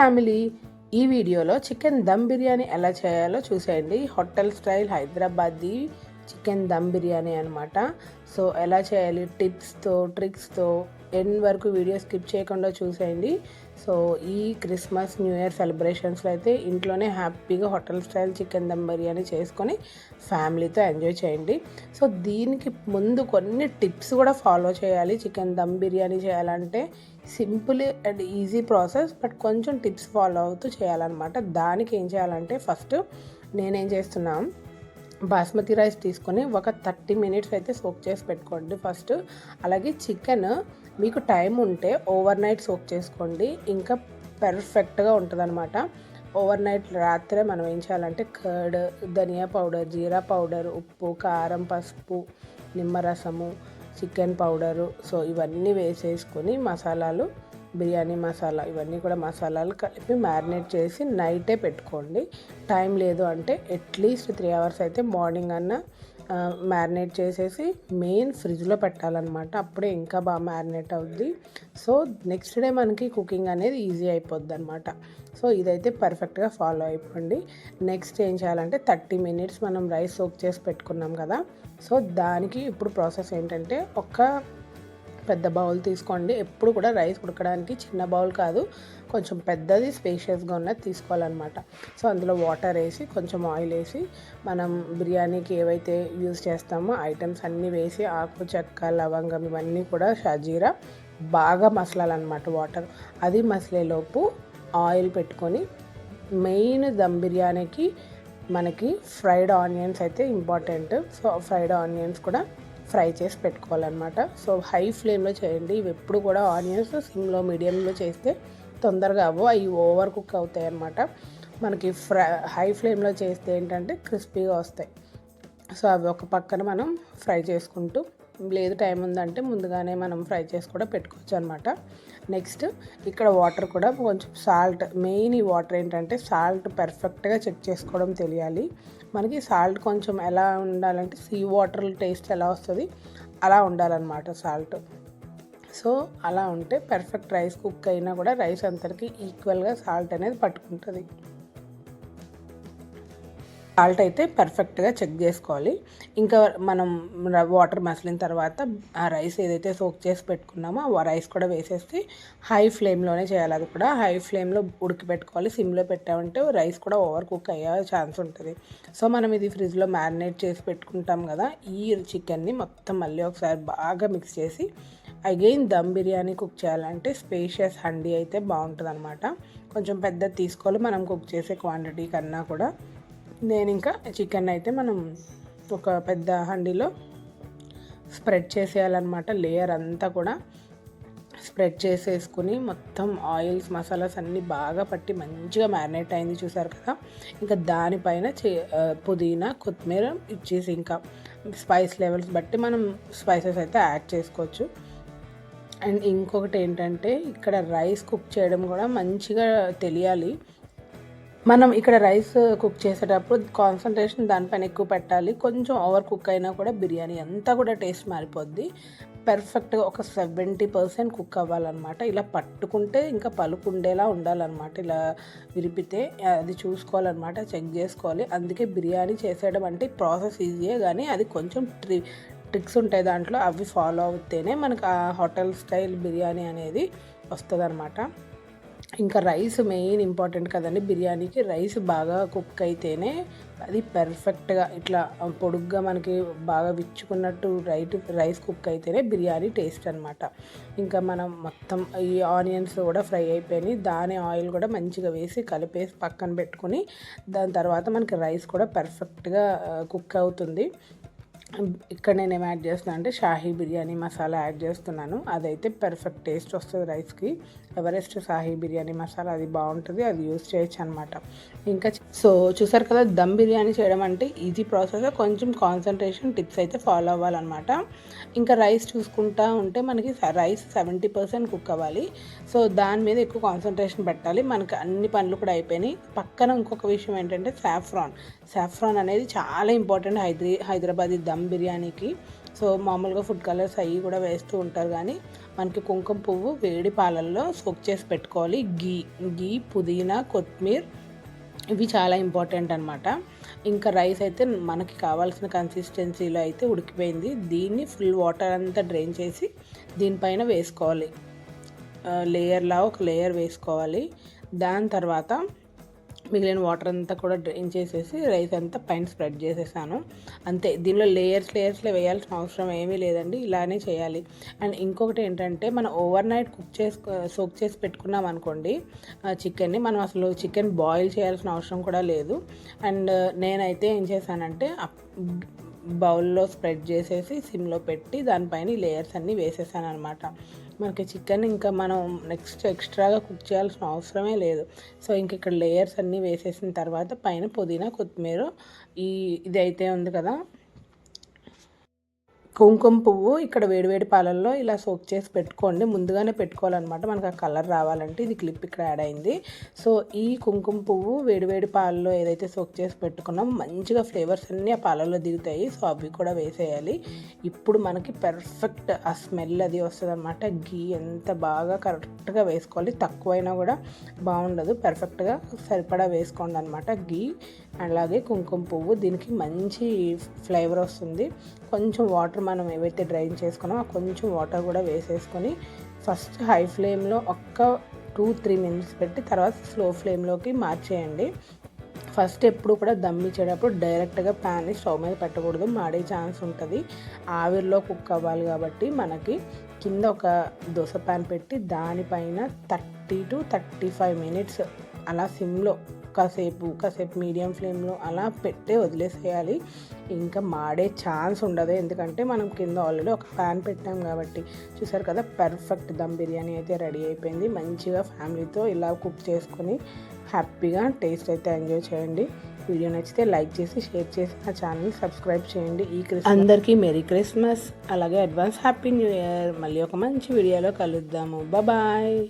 Family, ఈ వీడియోలో chicken dum biryani ఎలా చేయాలో చూసేయండి. Hotel style Hyderabadi chicken dum biryani అనమాట. సో ఎలా చేయాలి టిప్స్తో ట్రిక్స్తో ఎండ్ వరకు వీడియో స్కిప్ చేయకుండా చూసేయండి. సో ఈ క్రిస్మస్ న్యూ ఇయర్ సెలబ్రేషన్స్లో అయితే ఇంట్లోనే హ్యాపీగా hotel style chicken dum biryani చేసుకొని ఫ్యామిలీతో ఎంజాయ్ చేయండి. సో దీనికి ముందు కొన్ని టిప్స్ కూడా ఫాలో చేయాలి. చికెన్ దమ్ బిర్యానీ చేయాలంటే simple and easy process, but కొంచెం టిప్స్ ఫాలో అవుతూ చేయాలన్నమాట. దానికి ఏం చేయాలంటే ఫస్ట్ నేనేం చేస్తున్నాను, బాస్మతి రైస్ తీసుకొని ఒక 30 మినిట్స్ అయితే సోక్ చేసి పెట్టుకోండి ఫస్ట్. అలాగే చికెన్ మీకు టైం ఉంటే ఓవర్ నైట్ సోక్ చేసుకోండి, ఇంకా పర్ఫెక్ట్గా ఉంటుంది అనమాట. ఓవర్ నైట్ రాత్రే మనం ఏం చేయాలంటే కర్డ్, ధనియా పౌడర్, జీరా పౌడర్, ఉప్పు, కారం, పసుపు, నిమ్మరసము, చికెన్ పౌడరు, సో ఇవన్నీ వేసేసుకొని మసాలాలు, బిర్యానీ మసాలా, ఇవన్నీ కూడా మసాలాలు కలిపి మ్యారినేట్ చేసి నైటే పెట్టుకోండి. టైం లేదు అంటే అట్లీస్ట్ 3 అవర్స్ అయితే మార్నింగ్ అన్న మ్యారినేట్ చేసేసి మెయిన్ ఫ్రిడ్జ్లో పెట్టాలన్నమాట. అప్పుడే ఇంకా బాగా మ్యారినేట్ అవుద్ది. సో నెక్స్ట్ డే మనకి కుకింగ్ అనేది ఈజీ అయిపోద్ది అనమాట. సో ఇదైతే పర్ఫెక్ట్గా ఫాలో అయిపోండి. నెక్స్ట్ ఏం చేయాలంటే 30 మినిట్స్ మనం రైస్ సోక్ చేసి పెట్టుకున్నాం కదా. సో దానికి ఇప్పుడు ప్రాసెస్ ఏంటంటే ఒక పెద్ద బౌల్ తీసుకోండి. ఎప్పుడు కూడా రైస్ ఉడకడానికి చిన్న బౌల్ కాదు, కొంచెం పెద్దది స్పేషియస్గా ఉన్నది తీసుకోవాలన్నమాట. సో అందులో వాటర్ వేసి కొంచెం ఆయిల్ వేసి మనం బిర్యానీకి ఏవైతే యూజ్ చేస్తామో ఐటమ్స్ అన్నీ వేసి ఆకు, చెక్క, లవంగం ఇవన్నీ కూడా షాజీరా బాగా మసలాలన్నమాట. వాటర్ అది మసలేలోపు ఆయిల్ పెట్టుకొని మెయిన్ దమ్ బిర్యానీకి మనకి ఫ్రైడ్ ఆనియన్స్ అయితే ఇంపార్టెంట్. సో ఫ్రైడ్ ఆనియన్స్ కూడా ఫ్రై చేసి పెట్టుకోవాలన్నమాట. సో హై ఫ్లేమ్లో చేయండి. ఇవి ఎప్పుడు కూడా ఆనియన్స్ సిమ్లో మీడియంలో చేస్తే తొందరగా అవి ఓవర్ కుక్ అవుతాయి అన్నమాట. మనకి హై ఫ్లేమ్లో చేస్తే ఏంటంటే క్రిస్పీగా వస్తాయి. సో అవి ఒక పక్కన మనం ఫ్రై చేసుకుంటూ, లేదు టైం ఉందంటే ముందుగానే మనం ఫ్రై చేసి కూడా పెట్టుకోవచ్చు అనమాట. నెక్స్ట్ ఇక్కడ వాటర్ కూడా కొంచెం సాల్ట్, మెయిన్ ఈ వాటర్ ఏంటంటే సాల్ట్ పర్ఫెక్ట్గా చెక్ చేసుకోవడం తెలియాలి మనకి. సాల్ట్ కొంచెం ఎలా ఉండాలంటే సీ వాటర్ టేస్ట్ ఎలా వస్తుంది అలా ఉండాలన్నమాట సాల్ట్. సో అలా ఉంటే పర్ఫెక్ట్ రైస్ కుక్ అయినా కూడా రైస్ అంతటికి ఈక్వల్గా సాల్ట్ అనేది పట్టుకుంటుంది. సాల్ట్ అయితే పర్ఫెక్ట్గా చెక్ చేసుకోవాలి. ఇంకా మనం వాటర్ మసిలిన తర్వాత ఆ రైస్ ఏదైతే సోక్ చేసి పెట్టుకున్నామో ఆ రైస్ కూడా వేసేసి హై ఫ్లేమ్లోనే చేయాలి. అది కూడా హై ఫ్లేమ్లో ఉడికిపెట్టుకోవాలి. సిమ్లో పెట్టామంటే రైస్ కూడా ఓవర్ కుక్ అయ్యే ఛాన్స్ ఉంటుంది. సో మనం ఇది ఫ్రిడ్జ్లో మ్యారినేట్ చేసి పెట్టుకుంటాం కదా. ఈ చికెన్ని మొత్తం మళ్ళీ ఒకసారి బాగా మిక్స్ చేసి అగైన్ దమ్ బిర్యానీ కుక్ చేయాలంటే స్పేషియస్ హండీ అయితే బాగుంటుంది అనమాట. కొంచెం పెద్దది తీసుకోవాలి మనం కుక్ చేసే క్వాంటిటీ కన్నా కూడా. నేను ఇంకా చికెన్ అయితే మనం ఒక పెద్ద హండీలో స్ప్రెడ్ చేసేయాలన్నమాట. లేయర్ అంతా కూడా స్ప్రెడ్ చేసేసుకుని మొత్తం ఆయిల్స్, మసాలాస్ అన్నీ బాగా పట్టి మంచిగా మ్యారినేట్ అయింది చూసారు కదా. ఇంకా దానిపైన పుదీనా, కొత్తిమీర ఇచ్చేసి ఇంకా స్పైస్ లెవెల్స్ బట్టి మనం స్పైసెస్ అయితే యాడ్ చేసుకోవచ్చు. అండ్ ఇంకొకటి ఏంటంటే ఇక్కడ రైస్ కుక్ చేయడం కూడా మంచిగా తెలియాలి. మనం ఇక్కడ రైస్ కుక్ చేసేటప్పుడు కాన్సన్ట్రేషన్ దానిపైన ఎక్కువ పెట్టాలి. కొంచెం ఓవర్ కుక్ అయినా కూడా బిర్యానీ అంతా కూడా టేస్ట్ మారిపోద్ది. పర్ఫెక్ట్గా ఒక 70% కుక్ అవ్వాలన్నమాట. ఇలా పట్టుకుంటే ఇంకా పలుకుండేలా ఉండాలన్నమాట. ఇలా విరిపితే అది చూసుకోవాలన్నమాట, చెక్ చేసుకోవాలి. అందుకే బిర్యానీ చేసేయడం అంటే ప్రాసెస్ ఈజీయే, కానీ అది కొంచెం ట్రిక్స్ ఉంటాయి దాంట్లో. అవి ఫాలో అవుతేనే మనకు ఆ హోటల్ స్టైల్ బిర్యానీ అనేది వస్తుంది అనమాట. ఇంకా రైస్ మెయిన్ ఇంపార్టెంట్ కదండి బిర్యానీకి. రైస్ బాగా కుక్ అయితేనే అది పర్ఫెక్ట్గా ఇట్లా పొడుగ్గా మనకి బాగా విచ్చుకున్నట్టు రైస్ కుక్ అయితేనే బిర్యానీ టేస్ట్ అనమాట. ఇంకా మనం మొత్తం ఈ ఆనియన్స్ కూడా ఫ్రై అయిపోయినాయి. దాని ఆయిల్ కూడా మంచిగా వేసి కలిపేసి పక్కన పెట్టుకుని దాని తర్వాత మనకి రైస్ కూడా పర్ఫెక్ట్గా కుక్ అవుతుంది. ఇక్కడ నేను ఏం యాడ్ చేస్తున్నాను అంటే షాహీ బిర్యానీ మసాలా యాడ్ చేస్తున్నాను. అదైతే పర్ఫెక్ట్ టేస్ట్ వస్తుంది రైస్కి. ఎవరెస్ట్ షాహీ బిర్యానీ మసాలా అది బాగుంటుంది, అది యూజ్ చేయొచ్చు అనమాట. ఇంకా సో చూసారు కదా, దమ్ బిర్యానీ చేయడం అంటే ఈజీ ప్రాసెస్, కొంచెం కాన్సన్ట్రేషన్ టిప్స్ అయితే ఫాలో అవ్వాలన్నమాట. ఇంకా రైస్ చూసుకుంటా ఉంటే మనకి రైస్ 70% కుక్ అవ్వాలి. సో దాని మీద ఎక్కువ కాన్సన్ట్రేషన్ పెట్టాలి. మనకి అన్ని పనులు కూడా అయిపోయినాయి. పక్కన ఇంకొక విషయం ఏంటంటే సాఫ్రాన్ అనేది చాలా ఇంపార్టెంట్ హైదరాబాదీ దమ్ బిర్యానీకి. సో మామూలుగా ఫుడ్ కలర్స్ అవి కూడా వేస్తూ ఉంటారు, కానీ మనకి కుంకుమ పువ్వు వేడి పాలల్లో సోక్ చేసి పెట్టుకోవాలి. గీ పుదీనా కొత్తిమీర ఇవి చాలా ఇంపార్టెంట్ అనమాట. ఇంకా రైస్ అయితే మనకి కావాల్సిన కన్సిస్టెన్సీలో అయితే ఉడికిపోయింది. దీన్ని ఫుల్ వాటర్ అంతా డ్రైన్ చేసి దీనిపైన వేసుకోవాలి. లేయర్లా ఒక లేయర్ వేసుకోవాలి. దాని తర్వాత మిగిలిన వాటర్ అంతా కూడా డ్రైన్ చేసేసి రైస్ అంతా పైన స్ప్రెడ్ చేసేసాను. అంతే, దీనిలో లేయర్స్లో వేయాల్సిన అవసరం ఏమీ లేదండి, ఇలానే చేయాలి. అండ్ ఇంకొకటి ఏంటంటే, మనం ఓవర్ నైట్ సోక్ చేసి పెట్టుకున్నాం అనుకోండి చికెన్ని, మనం అసలు చికెన్ బాయిల్ చేయాల్సిన అవసరం కూడా లేదు. అండ్ నేనైతే ఏం చేశానంటే బౌల్లో స్ప్రెడ్ చేసేసి సిమ్లో పెట్టి దానిపైన లేయర్స్ అన్నీ వేసేసాను అనమాట. మనకి చికెన్ ఇంకా మనం నెక్స్ట్ ఎక్స్ట్రాగా కుక్ చేయాల్సిన అవసరమే లేదు. సో ఇంక ఇక్కడ లేయర్స్ అన్నీ వేసేసిన తర్వాత పైన పుదీనా కొత్తిమీర ఇదైతే ఉంది కదా కుంకుమ పువ్వు, ఇక్కడ వేడివేడి పాలల్లో ఇలా సోక్ చేసి పెట్టుకోండి. ముందుగానే పెట్టుకోవాలన్నమాట, మనకు ఆ కలర్ రావాలంటే. ఇది క్లిప్ ఇక్కడ యాడ్ అయింది. సో ఈ కుంకుమ పువ్వు వేడివేడి పాలలో ఏదైతే సోక్ చేసి పెట్టుకున్నామో మంచిగా ఫ్లేవర్స్ అన్నీ ఆ పాలల్లో దిగుతాయి. సో అవి కూడా వేసేయాలి. ఇప్పుడు మనకి పర్ఫెక్ట్ ఆ స్మెల్ అది వస్తుంది అనమాట. గీ ఎంత బాగా కరెక్ట్గా వేసుకోవాలి, తక్కువైనా కూడా బాగుండదు, పర్ఫెక్ట్గా సరిపడా వేసుకోండి అనమాట గీ. అలాగే కుంకుమ పువ్వు, దీనికి మంచి ఫ్లేవర్ వస్తుంది. కొంచెం వాటర్ మనం ఏవైతే డ్రైన్ చేసుకున్నామో కొంచెం వాటర్ కూడా వేసేసుకొని ఫస్ట్ హై ఫ్లేమ్లో ఒక్క 2-3 మినిట్స్ పెట్టి తర్వాత స్లో ఫ్లేమ్లోకి మార్చేయండి. ఫస్ట్ ఎప్పుడు కూడా దమ్ ఇచ్చేటప్పుడు డైరెక్ట్గా ప్యాన్ని స్టవ్ మీద పెట్టకూడదు, మాడే ఛాన్స్ ఉంటుంది. ఆవిరిలో కుక్ అవ్వాలి కాబట్టి మనకి కింద ఒక దోశ ప్యాన్ పెట్టి దానిపైన 30-35 మినిట్స్ అలా సిమ్లో కాసేపు మీడియం ఫ్లేమ్లో అలా పెట్టే వదిలేసేయాలి. ఇంకా మాడే ఛాన్స్ ఉండదు, ఎందుకంటే మనం కింద ఆల్రెడీ ఒక ప్యాన్ పెట్టాం కాబట్టి. చూసారు కదా, పర్ఫెక్ట్ దమ్ బిర్యానీ అయితే రెడీ అయిపోయింది. మంచిగా ఫ్యామిలీతో ఇలా కుక్ చేసుకొని హ్యాపీగా టేస్ట్ అయితే ఎంజాయ్ చేయండి. వీడియో నచ్చితే లైక్ చేసి షేర్ చేసి నా ఛానల్ని సబ్స్క్రైబ్ చేయండి. అందరికీ మెరీ క్రిస్మస్, అలాగే అడ్వాన్స్ హ్యాపీ న్యూ ఇయర్. మళ్ళీ ఒక మంచి వీడియోలో కలుద్దాము. బాయ్.